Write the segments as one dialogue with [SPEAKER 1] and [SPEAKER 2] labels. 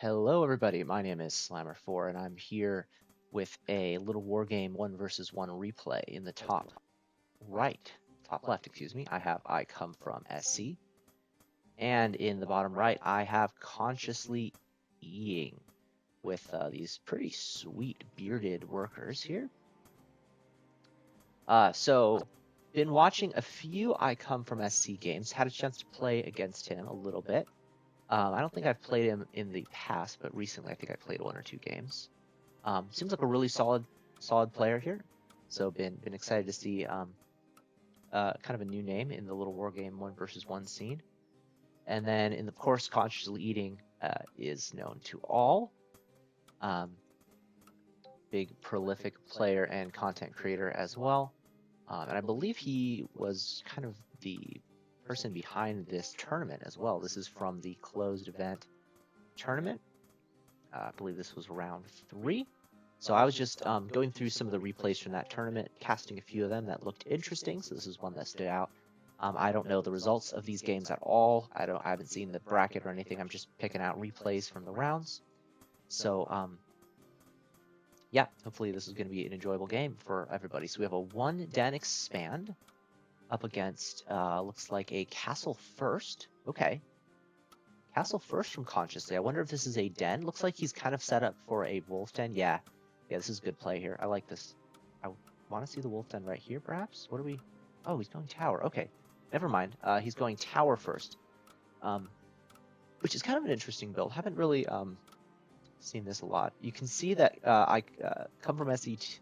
[SPEAKER 1] Hello, everybody. My name is Slammer4, and I'm here with a little war game 1 versus 1 replay. In the top left, excuse me, I have I Come From SC, and in the bottom right, I have Consciously Eating with these pretty sweet bearded workers here. Been watching a few I Come From SC games, had a chance to play against him a little bit. I don't think I've played him in the past, but recently I think I played 1 or 2 games. Seems like a really solid player here. So been excited to see kind of a new name in the little war game 1 versus 1 scene. And then of course, Consciously Eating is known to all. Big prolific player and content creator as well. And I believe he was kind of the person behind this tournament as well. This is from the closed event tournament. I believe this was round 3. So I was just going through some of the replays from that tournament, casting a few of them that looked interesting. So this is one that stood out. I don't know the results of these games at all. I haven't seen the bracket or anything. I'm just picking out replays from the rounds. So yeah, hopefully this is going to be an enjoyable game for everybody. So we have a 1 den expand up against looks like a castle first. Okay. Castle first from Consciously. I wonder if this is a den. Looks like he's kind of set up for a wolf den. Yeah, this is good play here. I like this. I want to see the wolf den right here, perhaps. What are we? Oh, he's going tower. Okay, never mind. He's going tower first, which is kind of an interesting build. Haven't really seen this a lot. You can see that I Come From SC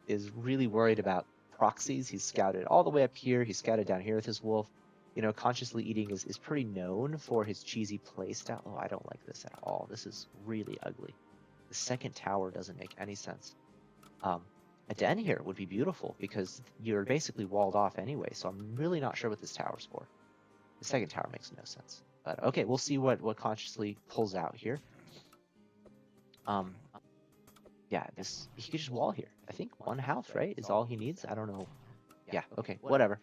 [SPEAKER 1] is really worried about proxies. He's scouted all the way up here. He's scouted down here with his wolf. You know, Consciously Eating is pretty known for his cheesy playstyle. Oh, I don't like this at all. This is really ugly. The second tower doesn't make any sense. A den here would be beautiful because you're basically walled off anyway, so I'm really not sure what this tower's for. The second tower makes no sense. But okay, we'll see what Consciously pulls out here. Yeah, he could just wall here. I think 1 house, right, is all he needs. I don't know. Yeah, okay, whatever.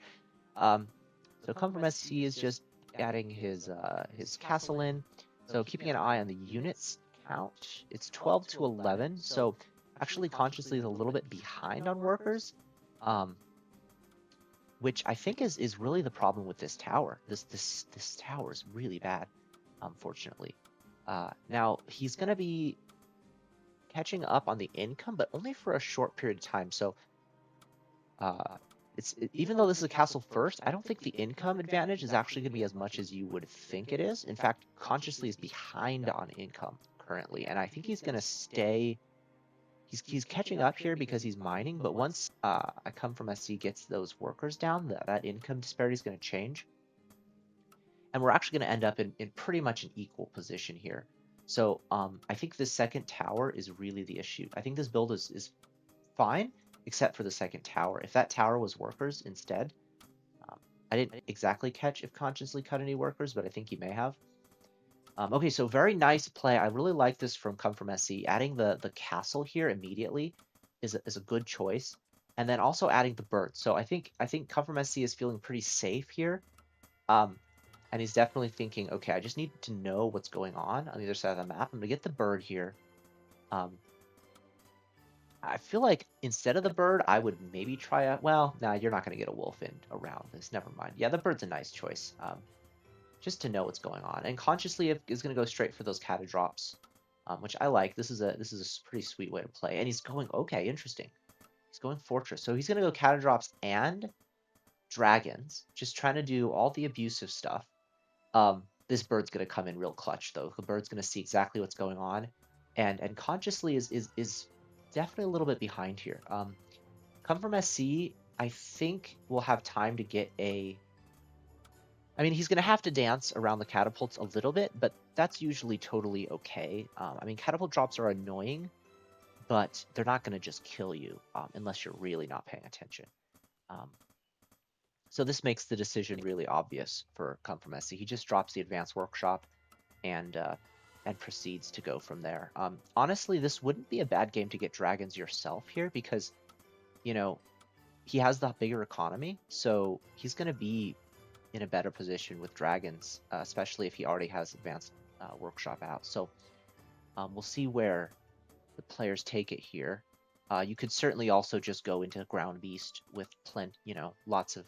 [SPEAKER 1] So Come From SC is just adding his castle in. So keeping an eye on the units count. It's 12 to 11. So actually Consciously is a little bit behind on workers, which I think is really the problem with this tower. This tower is really bad, unfortunately. Now he's gonna be catching up on the income, but only for a short period of time. So even though this is a castle first, I don't think the income advantage is actually going to be as much as you would think it is. In fact, Consciously is behind on income currently, and I think he's going to stay. He's catching up here because he's mining, but once I Come From SC gets those workers down, that income disparity is going to change, and we're actually going to end up in pretty much an equal position here. So I think this second tower is really the issue. I think this build is fine, except for the second tower. If that tower was workers instead, I didn't exactly catch if Consciously cut any workers, but I think he may have. Okay, so very nice play. I really like this from Come From SC. Adding the castle here immediately is a good choice, and then also adding the bird. So I think Come From SC is feeling pretty safe here, and he's definitely thinking, okay, I just need to know what's going on the other side of the map. I'm gonna get the bird here. I feel like instead of the bird, I would maybe try a... Well, nah, you're not going to get a wolf in around this. Never mind. Yeah, the bird's a nice choice. Just to know what's going on. And Consciously is going to go straight for those Cata drops, which I like. This is a pretty sweet way to play. And he's going... Okay, interesting. He's going Fortress. So he's going to go Cata drops and Dragons. Just trying to do all the abusive stuff. This bird's going to come in real clutch, though. The bird's going to see exactly what's going on. And Consciously is definitely a little bit behind here. Come From SC, I think will have time to get a... I mean, he's going to have to dance around the catapults a little bit, but that's usually totally okay. I mean, catapult drops are annoying, but they're not going to just kill you unless you're really not paying attention. So this makes the decision really obvious for Come From SC. He just drops the Advanced Workshop and proceeds to go from there. Honestly, this wouldn't be a bad game to get dragons yourself here because, you know, he has the bigger economy, so he's going to be in a better position with dragons, especially if he already has Advanced Workshop out. So We'll see where the players take it here. You could certainly also just go into Ground Beast with lots of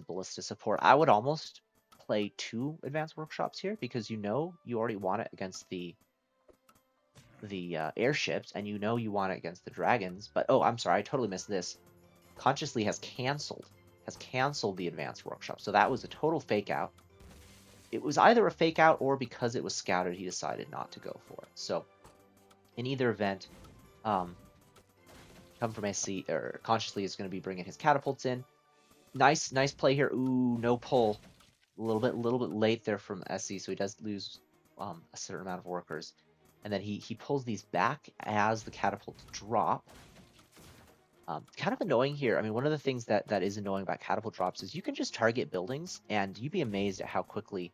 [SPEAKER 1] ballista support. I would almost play 2 advanced workshops here because you already want it against the airships, and you want it against the dragons. But oh, I'm sorry, I totally missed this. Consciously has canceled the advanced workshop, so that was a total fake out. It was either a fake out or because it was scouted, he decided not to go for it. So in either event, Come From SC or Consciously is going to be bringing his catapults in. Nice play here. Ooh, no pull. A little bit late there from SC, so he does lose a certain amount of workers. And then he pulls these back as the catapults drop. Kind of annoying here. I mean, one of the things that is annoying about catapult drops is you can just target buildings, and you'd be amazed at how quickly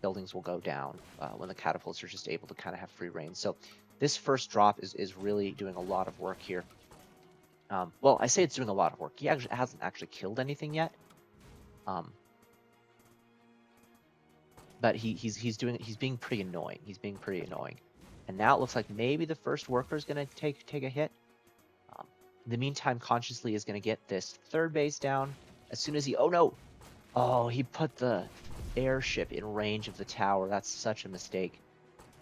[SPEAKER 1] buildings will go down when the catapults are just able to kind of have free reign. So this first drop is really doing a lot of work here. Well, I say it's doing a lot of work. He hasn't actually killed anything yet. But he's being pretty annoying. He's being pretty annoying. And now it looks like maybe the first worker is going to take a hit. In the meantime, Consciously is going to get this 3rd base down. As soon as oh no! Oh, he put the airship in range of the tower. That's such a mistake.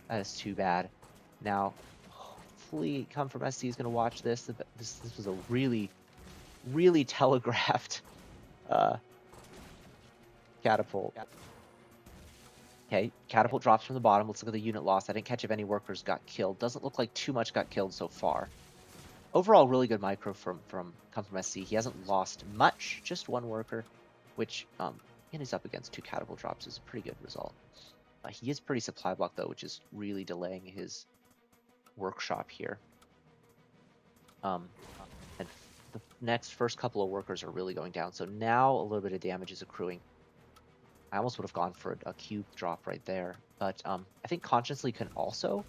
[SPEAKER 1] That is too bad. Now, hopefully Come From SC is going to watch this. This was a really, really telegraphed catapult. Okay, catapult drops from the bottom. Let's look at the unit loss. I didn't catch if any workers got killed. Doesn't look like too much got killed so far. Overall, really good micro from Come From SC. He hasn't lost much, just 1 worker, which, and he's up against 2 catapult drops is a pretty good result. He is pretty supply blocked, though, which is really delaying his workshop here. And the first couple of workers are really going down, so now a little bit of damage is accruing. I almost would have gone for a cube drop right there, but I think Consciously can also,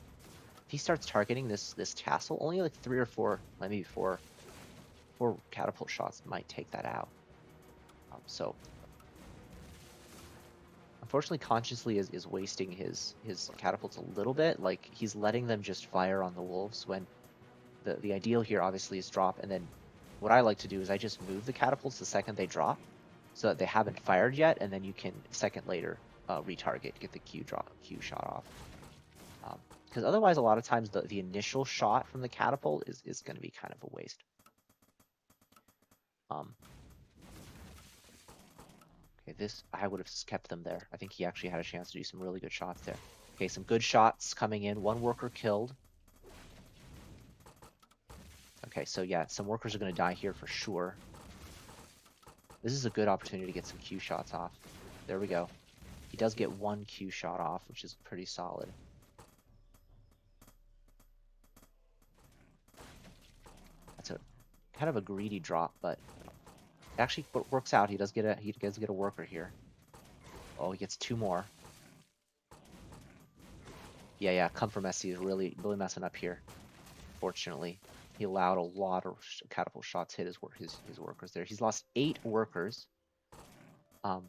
[SPEAKER 1] if he starts targeting this castle, only like 3 or 4, maybe 4 catapult shots might take that out. So unfortunately, Consciously is wasting his catapults a little bit. Like, he's letting them just fire on the wolves when the ideal here obviously is drop, and then what I like to do is I just move the catapults the second they drop, so that they haven't fired yet, and then you can a second later retarget, get the Q shot off. Because otherwise, a lot of times the initial shot from the catapult is going to be kind of a waste. Okay, this I would have kept them there. I think he actually had a chance to do some really good shots there. Okay, some good shots coming in. 1 worker killed. Okay, so yeah, some workers are going to die here for sure. This is a good opportunity to get some Q shots off. There we go. He does get 1 Q shot off, which is pretty solid. That's a kind of a greedy drop, but it actually works out. He does get a worker here. Oh, he gets 2 more. Yeah. Come From SC is really messing up here. Fortunately, he allowed a lot of catapult shots hit his workers there. He's lost 8 workers. Let's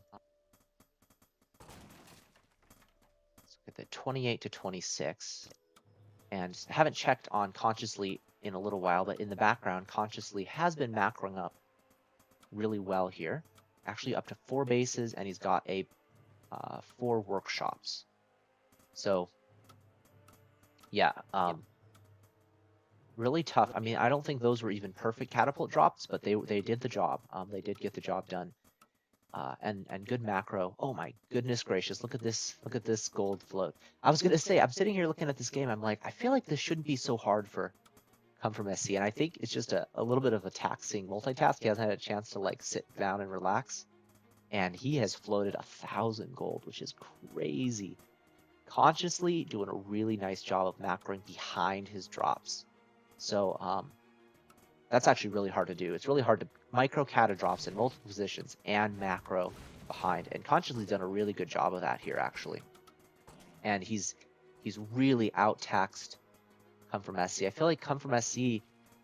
[SPEAKER 1] look at the 28 to 26. And haven't checked on Consciously in a little while, but in the background, Consciously has been macroing up really well here. Actually up to 4 bases, and he's got 4 workshops. So yeah, really tough. I mean, I don't think those were even perfect catapult drops, but they did the job. They did get the job done. And good macro. Oh my goodness gracious! Look at this gold float. I was gonna say, I'm sitting here looking at this game. I'm like, I feel like this shouldn't be so hard for Come From SC, and I think it's just a little bit of a taxing multitask. He hasn't had a chance to like sit down and relax, and he has floated 1,000 gold, which is crazy. Consciously doing a really nice job of macroing behind his drops. So that's actually really hard to do. It's really hard to micro Cata drops in multiple positions and macro behind. And Consciously's done a really good job of that here, actually. And he's really out-taxed Come From SC. I feel like Come From SC,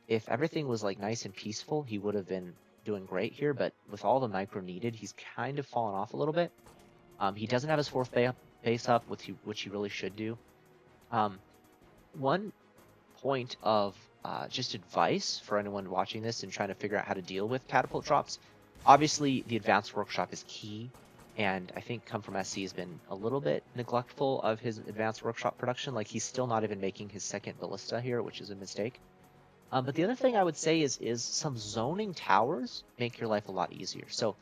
[SPEAKER 1] if everything was like nice and peaceful, he would have been doing great here. But with all the micro needed, he's kind of fallen off a little bit. He doesn't have his 4th base up, which he really should do. One point of just advice for anyone watching this and trying to figure out how to deal with catapult drops. Obviously, the advanced workshop is key, and I think Come From SC has been a little bit neglectful of his advanced workshop production. Like, he's still not even making his second ballista here, which is a mistake. But the other thing I would say is some zoning towers make your life a lot easier. So,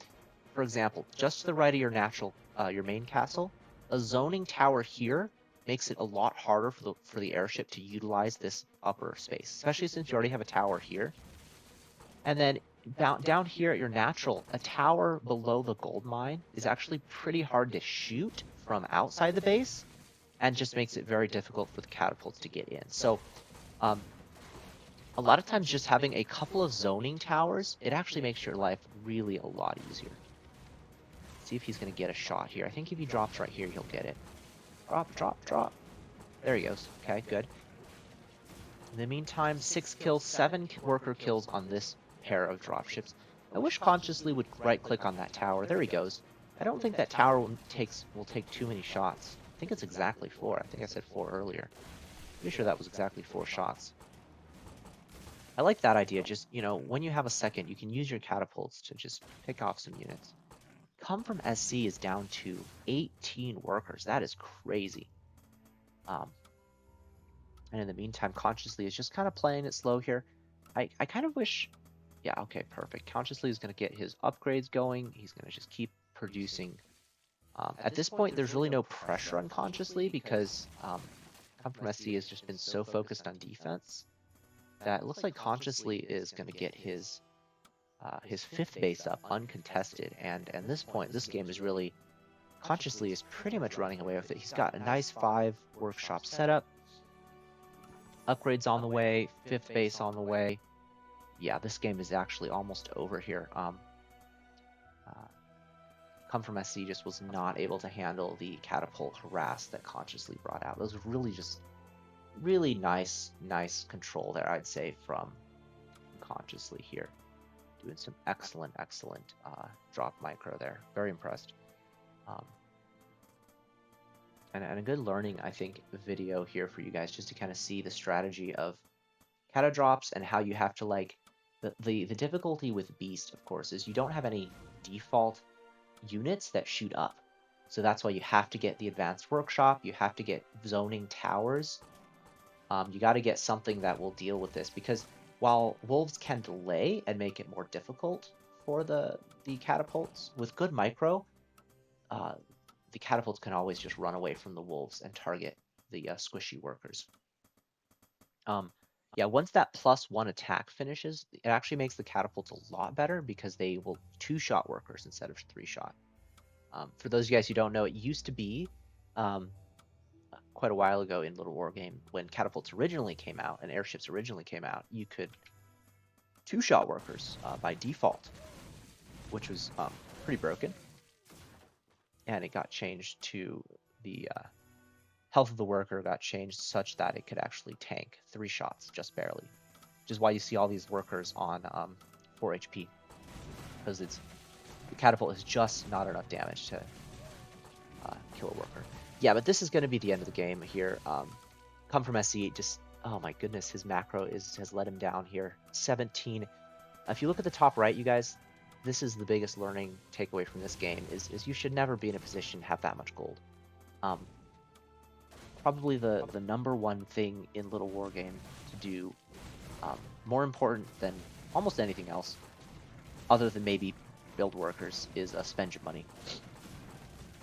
[SPEAKER 1] for example, just to the right of your main castle, a zoning tower here makes it a lot harder for the airship to utilize this upper space, especially since you already have a tower here. And then down here at your natural, a tower below the gold mine is actually pretty hard to shoot from outside the base, and just makes it very difficult for the catapults to get in. So a lot of times just having a couple of zoning towers, it actually makes your life really a lot easier. See if he's going to get a shot here. I think if he drops right here, he'll get it. Drop, drop, drop. There he goes. Okay, good. In the meantime, 6 kills, 7 worker kills on this pair of dropships. I wish Consciously would right-click on that tower. There he goes. I don't think that tower will take too many shots. I think it's exactly 4. I think I said 4 earlier. Pretty sure that was exactly 4 shots. I like that idea. Just, when you have a second, you can use your catapults to just pick off some units. Come From SC is down to 18 workers. That is crazy. And in the meantime, Consciously is just kind of playing it slow here. I kind of wish... Yeah, okay, perfect. Consciously is going to get his upgrades going. He's going to just keep producing. At this point, there's really no pressure on Consciously because Come From SC has just been so focused on defense that it looks like Consciously is going to get his 5th base up uncontested. And at this point, this game is really... Consciously is pretty much running away with it. He's got a nice 5 workshop setup. Upgrades on the way, 5th base on the way. Yeah, this game is actually almost over here. Come From SC just was not able to handle the catapult harass that Consciously brought out. Those were really nice control there, I'd say, from Consciously here. Doing some excellent drop micro there. Very impressed. And a good learning, I think, video here for you guys, just to kind of see the strategy of Cata drops and how you have to, like, the difficulty with Beast, of course, is you don't have any default units that shoot up. So that's why you have to get the advanced workshop, you have to get zoning towers. You got to get something that will deal with this, because while wolves can delay and make it more difficult for the catapults, with good micro, the catapults can always just run away from the wolves and target the squishy workers. Yeah, once that +1 attack finishes, it actually makes the catapults a lot better because they will 2-shot workers instead of 3-shot. For those of you guys who don't know, it used to be quite a while ago in Little War Game, when catapults originally came out and airships originally came out, you could 2-shot workers by default, which was pretty broken. And it got changed to the health of the worker got changed such that it could actually tank 3 shots, just barely. Which is why you see all these workers on 4 HP. Because the catapult is just not enough damage to kill a worker. Yeah, but this is going to be the end of the game here. Come From SC, just, oh my goodness, his macro has let him down here. 17. If you look at the top right, you guys, this is the biggest learning takeaway from this game, is you should never be in a position to have that much gold. Probably the number one thing in Little War Game to do, more important than almost anything else, other than maybe build workers, is spend your money.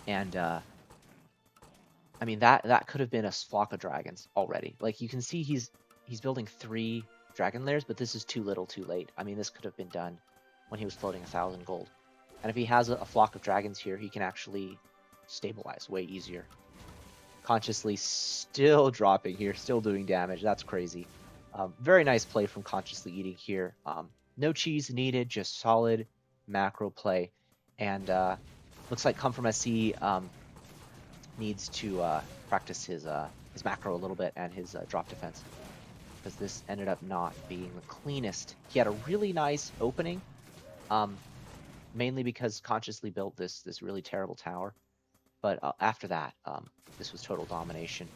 [SPEAKER 1] And I mean, that could have been a flock of dragons already. Like, you can see he's building 3 dragon layers, but this is too little too late. I mean, this could have been done when he was floating 1,000 gold. And if he has a flock of dragons here, he can actually stabilize way easier. Consciously still dropping here, still doing damage. That's crazy. Very nice play from ConsciouslyEating here. No cheese needed, just solid macro play. And looks like Come From SC needs to practice his macro a little bit and his drop defense, because this ended up not being the cleanest. He had a really nice opening, mainly because Consciously built this really terrible tower. But after that, this was total domination.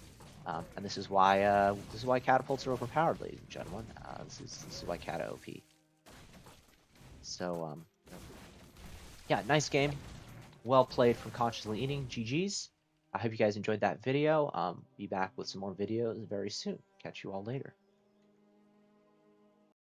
[SPEAKER 1] And this is why catapults are overpowered, ladies and gentlemen. This is why Cata OP. So yeah, nice game. Well played from Consciously Eating. GG's. I hope you guys enjoyed that video. Be back with some more videos very soon. Catch you all later.